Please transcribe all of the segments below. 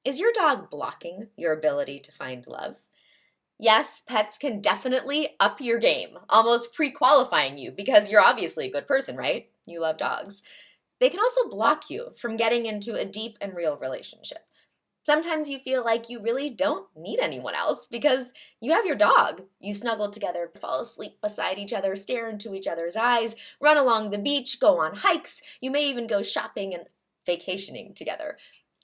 Is your dog blocking your ability to find love? Yes, pets can definitely up your game, almost pre-qualifying you because you're obviously a good person, right? You love dogs. They can also block you from getting into a deep and real relationship. Sometimes you feel like you really don't need anyone else because you have your dog. You snuggle together, fall asleep beside each other, stare into each other's eyes, run along the beach, go on hikes. You may even go shopping and vacationing together.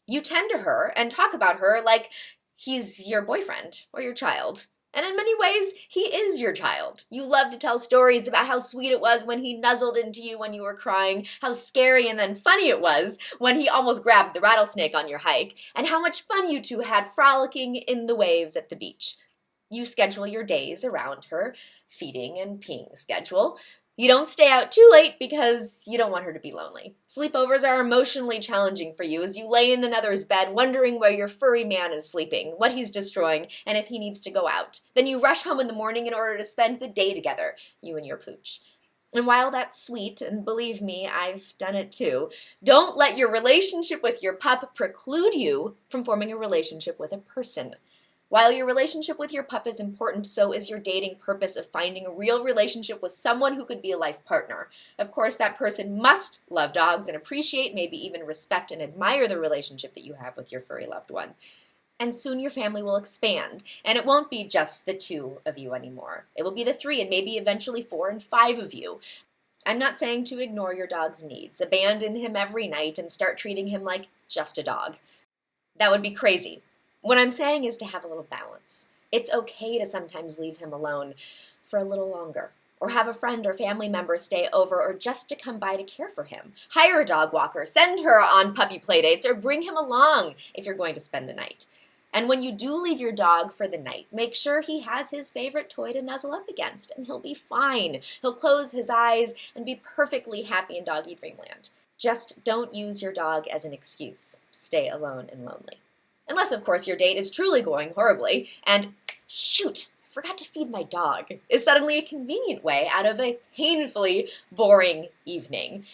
You tend to her and talk about her like he's your boyfriend or your child. And in many ways, he is your child. You love to tell stories about how sweet it was when he nuzzled into you when you were crying, how scary and then funny it was when he almost grabbed the rattlesnake on your hike, and how much fun you two had frolicking in the waves at the beach. You schedule your days around her feeding and peeing schedule. You don't stay out too late because you don't want her to be lonely. Sleepovers are emotionally challenging for you as you lay in another's bed wondering where your furry man is sleeping, what he's destroying, and if he needs to go out. Then you rush home in the morning in order to spend the day together, you and your pooch. And while that's sweet, and believe me, I've done it too, don't let your relationship with your pup preclude you from forming a relationship with a person. While your relationship with your pup is important, so is your dating purpose of finding a real relationship with someone who could be a life partner. Of course, that person must love dogs and appreciate, maybe even respect and admire the relationship that you have with your furry loved one. And soon your family will expand, and it won't be just the two of you anymore. It will be the three and maybe eventually four and five of you. I'm not saying to ignore your dog's needs, abandon him every night, and start treating him like just a dog. That would be crazy. What I'm saying is to have a little balance. It's okay to sometimes leave him alone for a little longer, or have a friend or family member stay over, or just to come by to care for him. Hire a dog walker, send her on puppy playdates, or bring him along if you're going to spend the night. And when you do leave your dog for the night, make sure he has his favorite toy to nuzzle up against, and he'll be fine. He'll close his eyes and be perfectly happy in doggy dreamland. Just don't use your dog as an excuse to stay alone and lonely. Unless, of course, your date is truly going horribly, and shoot, I forgot to feed my dog is suddenly a convenient way out of a painfully boring evening.